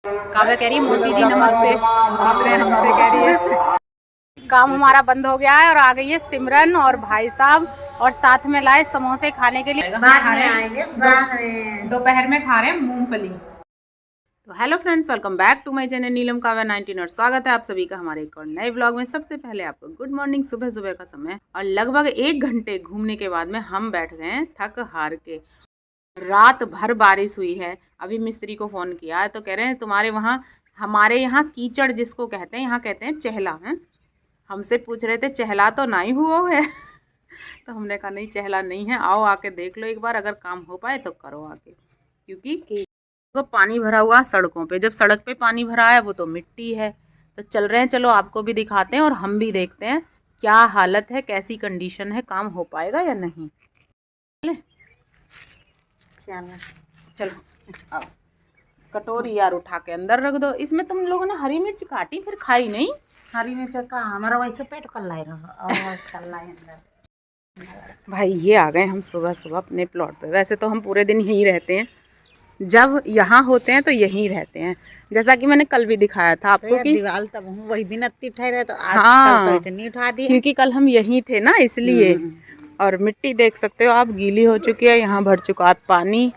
काव्या कह रही है मौसी जी नमस्ते, वो सोच रहे हैं हमसे कह रही है। काम हमारा बंद हो गया है और आ गई है सिमरन और भाई साहब और साथ में लाए समोसे खाने के लिए। बाद में आएंगे, बाद में दोपहर में खा रहे हैं मूंगफली। तो hello friends, welcome back to my channel Neelam Kavya 19 और स्वागत है आप सभी का हमारे एक और नए व्लॉग में। सबसे पहले आपको गुड मॉर्निंग। सुबह सुबह का समय और लगभग 1 घंटे घूमने के बाद में हम बैठ गए हैं थक हार के। रात भर बारिश हुई है। अभी मिस्त्री को फ़ोन किया है तो कह रहे हैं तुम्हारे वहाँ, हमारे यहाँ कीचड़ जिसको कहते हैं, यहाँ कहते हैं चहला है। हमसे पूछ रहे थे चहला तो नहीं हुआ है तो हमने कहा नहीं चहला नहीं है, आओ आके देख लो एक बार, अगर काम हो पाए तो करो आके। क्योंकि तो पानी भरा हुआ सड़कों पे, जब सड़क पे पानी भरा है वो तो मिट्टी है। तो चल रहे हैं, चलो आपको भी दिखाते हैं और हम भी देखते हैं क्या हालत है, कैसी कंडीशन है, काम हो पाएगा या नहीं। चलो आओ, कटोरी यार उठा के अंदर रख दो। इसमें तुम लोगों ने हरी मिर्च काटी फिर खाई नहीं। हरी मिर्च का हमारा वैसे पेट कर लाई रहा और चल रहा है। भाई ये आ गए हम सुबह सुबह अपने प्लॉट पे। वैसे तो हम पूरे दिन यहीं रहते हैं, जब यहाँ होते हैं तो यहीं रहते हैं, जैसा कि मैंने कल भी दिखाया था आपको कि दीवार तब हम वही दिन अति ठहरे तो आज हाँ, कल तो इतनी उठा दी क्योंकि कल हम यहीं थे ना इसलिए। और मिट्टी देख सकते हो आप, गीली हो चुकी है, यहाँ भर चुका है पानी।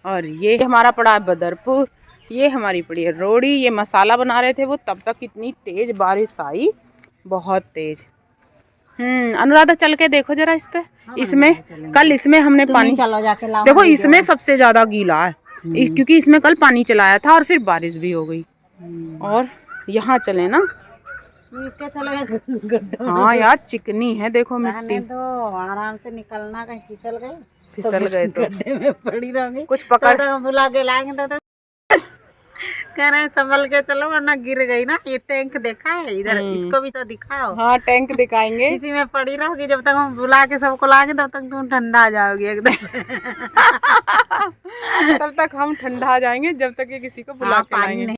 और ये हमारा पड़ा है बदरपुर, ये हमारी पड़ी है रोड़ी। ये मसाला बना रहे थे वो, तब तक इतनी तेज बारिश आई, बहुत तेज। अनुराधा चल के देखो जरा इस पे। इसमें कल इसमें हमने पानी, चलो जाके लाओ। देखो इसमें सबसे ज्यादा गीला है क्योंकि इसमें कल पानी चलाया था और फिर बारिश भी हो गई। और यहाँ चले ना, हाँ यार चिकनी है देखो मिट्टी। तो आराम से निकलना, कहीं फिसल गए तो गड्ढे में पड़ी रहोगे। कुछ पकड़ तो बुला के लाएंगे तो कह रहे हैं संभल के चलो वरना गिर गई ना। ये टैंक देखा है इधर, इसको भी तो दिखाओ। हाँ टैंक दिखाएंगे। इसी में पड़ी रहोगी जब तक हम बुला के सबको लाएंगे, तब तक तुम ठंडा आ जाओगी एकदम। तब तक हम ठंडा आ जाएंगे जब तक ये किसी को बुला हाँ, के लाएंगे।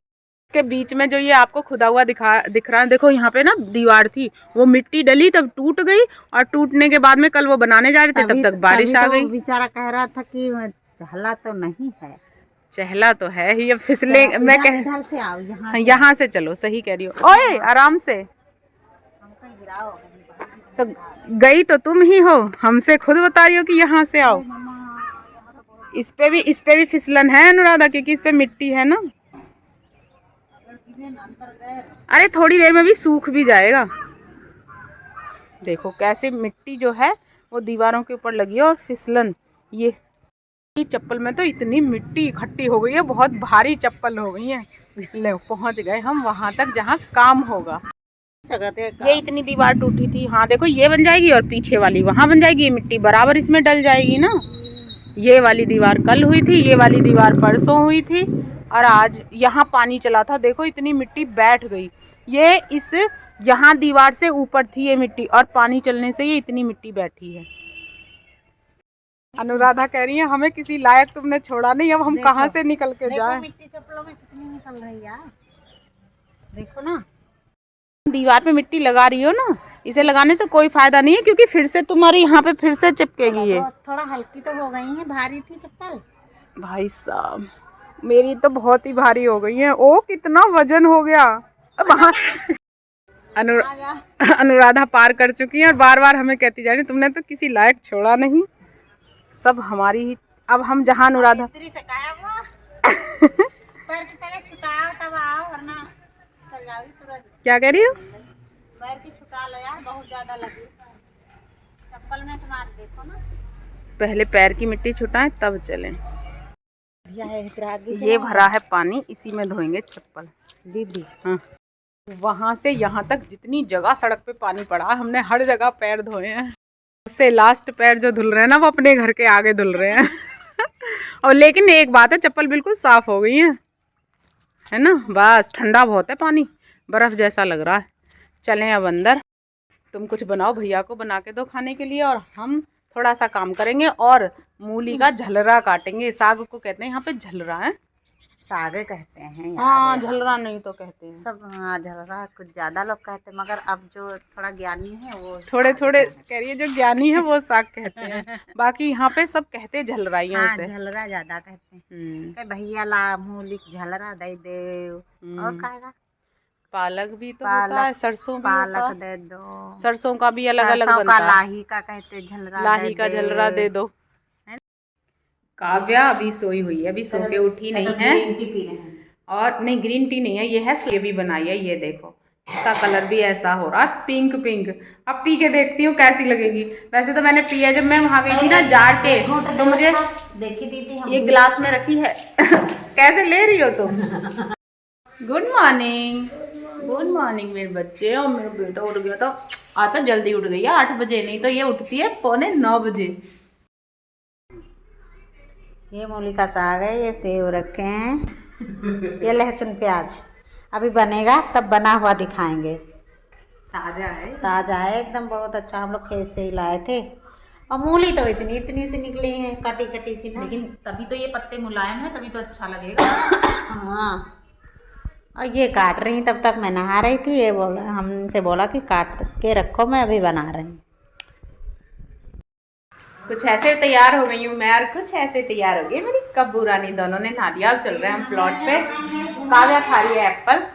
के बीच में जो ये आपको खुदा हुआ दिख रहा है, देखो यहाँ पे ना दीवार थी, वो मिट्टी डली तब टूट गई और टूटने के बाद में कल वो बनाने जा रहे थे तब तक बारिश आ गई। बेचारा कह रहा था कि चहला तो नहीं है। चहला तो है ही, अब फिसले। मैं इधर से आओ, यहाँ से चलो, सही कह रही हो। ओए आराम से, तो गई तो तुम ही हो, हमसे खुद बता रही हो कि यहाँ से आओ। इस पे भी फिसलन है अनुराधा, क्योंकि इस पे मिट्टी है ना। अरे थोड़ी देर में भी सूख भी जाएगा। देखो कैसे मिट्टी जो है वो दीवारों के ऊपर लगी है और फिसलन। ये चप्पल में तो इतनी मिट्टी इकट्ठी हो गई है, बहुत भारी चप्पल हो गई है। ले पहुंच गए हम वहां तक जहां काम होगा। ये इतनी दीवार टूटी थी, हाँ देखो ये बन जाएगी और पीछे वाली वहां बन जाएगी, ये मिट्टी बराबर इसमें डल जाएगी ना। ये वाली दीवार कल हुई थी, ये वाली दीवार परसों हुई थी और आज यहाँ पानी चला था। देखो इतनी मिट्टी बैठ गई, ये इस यहाँ दीवार से ऊपर थी ये मिट्टी और पानी चलने से ये इतनी मिट्टी बैठी है। अनुराधा कह रही है हमें किसी लायक तुमने छोड़ा नहीं, अब हम कहाँ से निकल के जाएं। मिट्टी चप्पलों में कितनी निकल रही है, देखो ना। दीवार पे मिट्टी लगा रही हो ना, इसे लगाने से कोई फायदा नहीं है क्योंकि फिर से तुम्हारी यहाँ पे फिर से चिपकेगी। ये थोड़ा हल्की तो हो गई है, भारी थी चप्पल। भाई साहब मेरी तो बहुत ही भारी हो गई है। ओ कितना वजन हो गया। वहाँ अनुराधा पार कर चुकी है और बार बार हमें कहती जा रही तुमने तो किसी लायक छोड़ा नहीं, सब हमारी ही। अब हम जहाँ अनुराधा क्या कह रही हो? पैर की छुटा लो यार, बहुत ज्यादा लगी चप्पल में, तुम्हारे देखो ना। पहले पैर की मिट्टी छुटाएं तब चलें। ये भरा है पानी, इसी में धोएंगे चप्पल दीदी। हाँ वहाँ से यहाँ तक जितनी जगह सड़क पे पानी पड़ा है हमने हर जगह पैर धोए हैं। उससे लास्ट पैर जो धुल रहे हैं ना वो अपने घर के आगे धुल रहे हैं। और लेकिन एक बात है, चप्पल बिल्कुल साफ हो गई है ना। बस ठंडा बहुत है पानी, बर्फ जैसा लग रहा है। चलें अब अंदर, तुम कुछ बनाओ, भैया को बना के दो खाने के लिए और हम थोड़ा सा काम करेंगे और मूली का झलरा काटेंगे। साग को कहते हैं यहाँ पे झलरा है। सागे कहते हैं यार। हाँ, झलरा नहीं तो कहते हैं सब। हाँ, झलरा कुछ ज्यादा लोग कहते हैं, मगर अब जो थोड़ा ज्ञानी है वो थोड़े साग थोड़े कहते हैं। कह रही है, जो ज्ञानी है वो साग कहते हैं। बाकी यहाँ पे सब कहते हैं झलराइयों हाँ, से। झलरा ज्यादा कहते हैं। हम्म। भैया ला मूली झलरा दे दे। और खाएगा पालक भी तो होता पालक। है, सरसों भी होता पालक है। दे दो। सरसों का भी अलग अलग सरसों का बनता है। लाही का कहते हैं, झलरा दे लाही का दे। झलरा दे दो। काव्या अभी सोई हुई है, अभी सो के उठी नहीं है। ग्रीन टी पी रहे हैं। और नहीं, ग्रीन टी नहीं है, ये है ये भी बनाई है, ये देखो इसका कलर भी ऐसा हो रहा है, पिंक पिंक। अब पी के देखती हूँ कैसी लगेगी। वैसे तो मैंने पी है जब मैं वहां गई थी ना जारचे, तो मुझे देखी दीदी ये गिलास में रखी है। कैसे ले रही हो तुम? गुड मॉर्निंग, गुड मॉर्निंग मेरे बच्चे। और मेरा बेटा उठ गया, तो आज तो जल्दी उठ गई है, 8 बजे, नहीं तो ये उठती है 8:45 बजे। ये मूली का साग है, ये सेव रखे हैं, ये लहसुन प्याज अभी बनेगा तब बना हुआ दिखाएंगे। ताजा है, ताजा है एकदम, बहुत अच्छा। हम लोग खेत से ही लाए थे। और मूली तो इतनी इतनी सी निकली है, कटी कटी सी ना। लेकिन तभी तो ये पत्ते मुलायम है, तभी तो अच्छा लगेगा। हाँ। और ये काट रही, तब तक मैं नहा रही थी। ये बोला, हमसे बोला कि काट के रखो, मैं अभी बना रही हूँ। कुछ ऐसे तैयार हो गई हूँ मैं, और कुछ ऐसे तैयार हो गई मेरी कब्बू रानी। दोनों ने नहा लिया। अब चल रहे हैं हम प्लॉट पे। काव्या खा रही है एप्पल।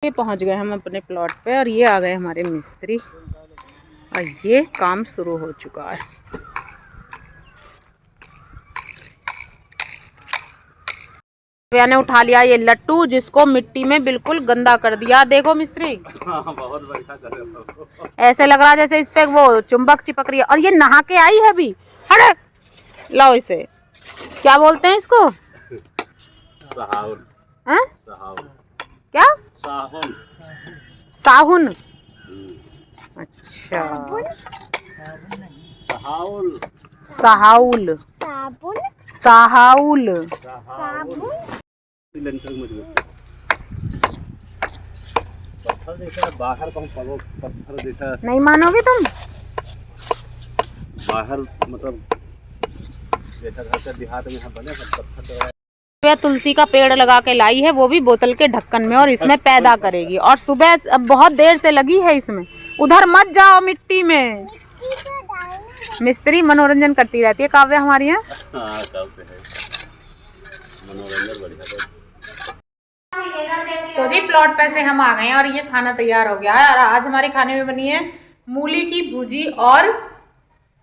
ये पहुंच गए हम अपने प्लॉट पे, और ये आ गए हमारे मिस्त्री, और ये काम शुरू हो चुका है। काव्या ने उठा लिया ये लट्टू, जिसको मिट्टी में बिल्कुल गंदा कर दिया। देखो मिस्त्री, बहुत बढ़िया कर रहे हो। ऐसे लग रहा है जैसे इस पे वो चुंबक चिपक रही है। और ये नहा के आई है अभी। हट, लाओ इसे। क्या बोलते हैं इसको? साहुन। हैं? साहुन। क्या? साहुन। साहुन। अच्छा, साहुल। सहाउल। सहाउल। सिलेंडर मजबूत पत्थर जैसा बाहर का पत्थर जैसा। नहीं मानोगे तुम? बाहर मतलब जैसा घर का देहात में यहाँ बने पत्थर। वह तुलसी का पेड़ लगा के लाई है, वो भी बोतल के ढक्कन में, और इसमें पैदा करेगी। और सुबह अब बहुत देर से लगी है इसमें। उधर मत जाओ मिट्टी में। मिस्त्री मनोरंजन करती रहती है काव्या हमारी यहाँ। हाँ, सब है मनोरंजन बढ़िया। तो जी प्लॉट पे से हम आ गए हैं, और ये खाना तैयार हो गया है। और आज हमारे खाने में बनी है मूली की भुजी और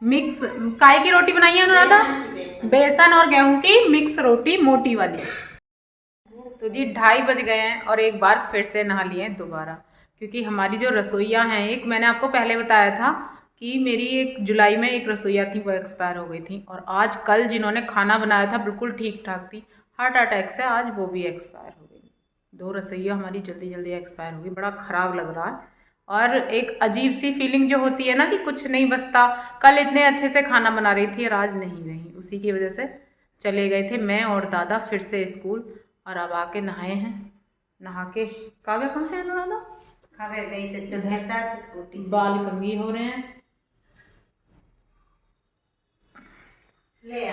मिक्स काय की रोटी बनाई है अनुराधा, बेसन और गेहूं की मिक्स रोटी, मोटी वाली। तो जी 2:30 बज गए हैं, और एक बार फिर से नहा लिए दोबारा, क्योंकि हमारी जो रसोइया हैं, एक मैंने आपको पहले बताया था कि मेरी 1 जुलाई में एक रसोइया थी, वो एक्सपायर हो गई थी। और आज कल जिन्होंने खाना बनाया था बिल्कुल ठीक ठाक थी, हार्ट अटैक से आज वो भी एक्सपायर हो गई। 2 रसोइया हमारी जल्दी जल्दी एक्सपायर हो गई। बड़ा ख़राब लग रहा है, और एक अजीब सी फीलिंग जो होती है ना कि कुछ नहीं बचता। कल इतने अच्छे से खाना बना रही थी और आज नहीं रही, उसी की वजह से चले गए थे मैं और दादा फिर से स्कूल। और अब आके नहाए हैं। नहा के काव्या कहाँ है अनुराधा? खावे गई चच्चू के साथ स्कूटी से। बाल कंघी हो रहे हैं।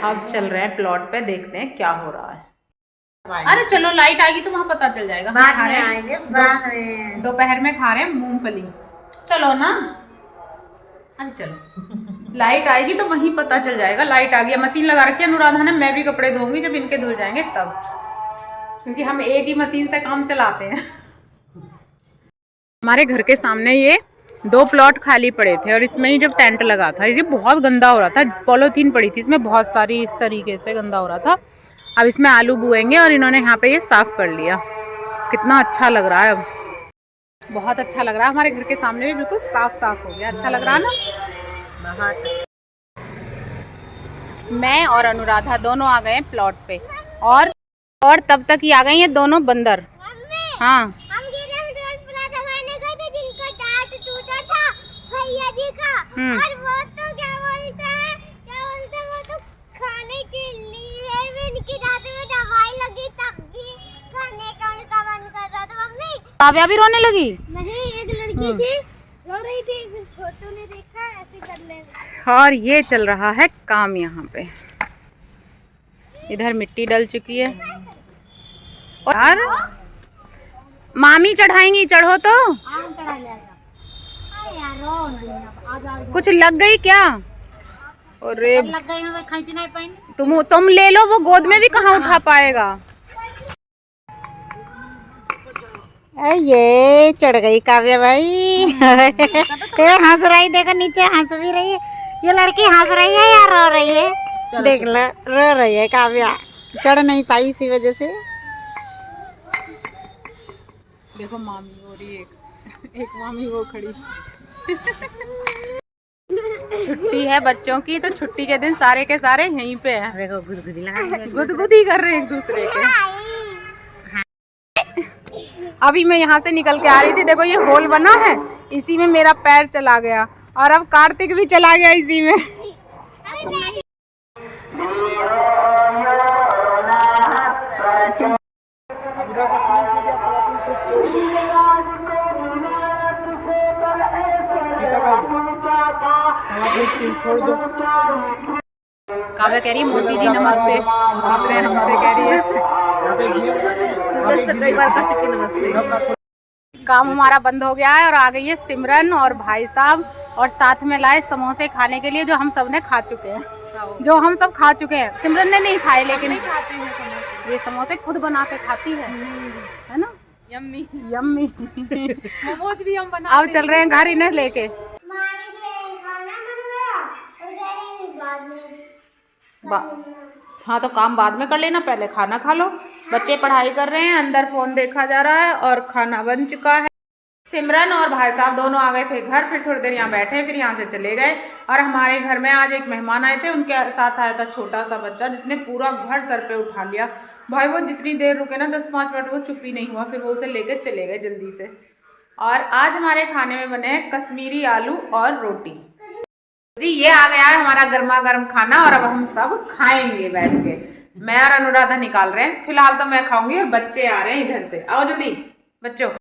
अब चल रहे हैं प्लॉट पे, देखते हैं क्या हो रहा है। अरे चलो, लाइट आएगी तो वहाँ पता चल जाएगा। बाद में आएंगे, बाद में। दोपहर में खा रहे हैं मूंगफली। चलो ना, अरे चलो। लाइट आएगी तो वहीं पता चल जाएगा। लाइट आ गई, मशीन लगा रखी है अनुराधा ने। मैं भी कपड़े धोऊंगी जब इनके धुल जाएंगे तब, क्योंकि हम एक ही मशीन से काम चलाते हैं। हमारे घर के सामने ये 2 प्लॉट खाली पड़े थे, और इसमें ही जब टेंट लगा था, ये बहुत गंदा हो रहा था। पॉलीथीन पड़ी थी इसमें बहुत सारी, इस तरीके से गंदा हो रहा था। अब इसमें आलू बुएंगे, और इन्होंने यहाँ पे ये साफ कर लिया। कितना अच्छा लग रहा है, अब बहुत अच्छा लग रहा है। हमारे घर के सामने भी बिल्कुल साफ साफ हो गया। अच्छा लग रहा है ना? बहुत। मैं और अनुराधा दोनों आ गए प्लॉट पे, और तब तक ही आ गए ये दोनों बंदर। हाँ, हम गए थे, जिनका दांत टूटा था भैया जी का। और वो तो क्या बोलते हैं वो तो खाने के लिए इनके दांत में दवाई लगी, तब भी खाने का उनका मन कर रहा था। मम्मी काव्या भी रोने लगी। नहीं, एक लड़की थी रो रही थी, फिर छोटू ने देखा ऐसे करने लगा। और ये चल रहा है काम यहाँ पे। इधर मिट्टी डल चुकी है, यार मामी चढ़ाएंगी, चढ़ो तो। कुछ लग गई क्या? अरे लग गई मैं खींच नहीं पाई। तुम ले लो, वो गोद में भी कहाँ उठा पाएगा। ये चढ़ गई काव्या भाई। ये हंस रही, देखो नीचे हंस भी रही है। ये लड़की हंस रही है या रो रही है? देख लो, रो रही है काव्या, चढ़ नहीं पाई इसी वजह से। देखो मामी हो रही है, एक मामी वो खड़ी। छुट्टी है बच्चों की, तो छुट्टी के दिन सारे के सारे यहीं पे हैं। देखो गुदगुदी लगा, गुदगुदी कर रहे हैं एक दूसरे के। अभी मैं यहाँ से निकल के आ रही थी, देखो ये होल बना है, इसी में मेरा पैर चला गया, और अब कार्तिक भी चला गया इसी में। काव्या कह रही है मौसी जी नमस्ते, वो सोच रहे हैं हमसे कह रही है। सुबह से कई बार कर चुकी नमस्ते। काम हमारा बंद हो गया है और आ गई है सिमरन और भाई साहब, और साथ में लाए समोसे खाने के लिए, जो हम सब ने खा चुके हैं, जो हम सब खा चुके हैं। सिमरन ने नहीं खाए, लेकिन ये समोसे खुद बना के खाती है ना। Yummy yummy. मोमोज भी हम बनाते हैं। अब चल रहे हैं घर इन्हें लेके। हाँ तो काम बाद में कर लेना, पहले खाना खा लो। बच्चे पढ़ाई कर रहे हैं, अंदर फोन देखा जा रहा है, और खाना बन चुका है। सिमरन और भाई साहब दोनों आ गए थे घर, फिर थोड़ी देर यहाँ बैठे, फिर यहाँ से चले गए। और हमारे घर में आज एक मेहमान आए थे, उनके साथ आया था छोटा सा बच्चा, जिसने पूरा घर सर पे उठा लिया। भाई वो जितनी देर रुके ना, 10-5 मिनट, वो चुप ही नहीं हुआ, फिर वो उसे लेके चले गए जल्दी से। और आज हमारे खाने में बने हैं कश्मीरी आलू और रोटी। जी ये आ गया है हमारा गर्मा गर्म खाना, और अब हम सब खाएंगे बैठ के। मैं और अनुराधा निकाल रहे हैं, फिलहाल तो मैं खाऊंगी, और बच्चे आ रहे हैं इधर से। आओ जल्दी बच्चों।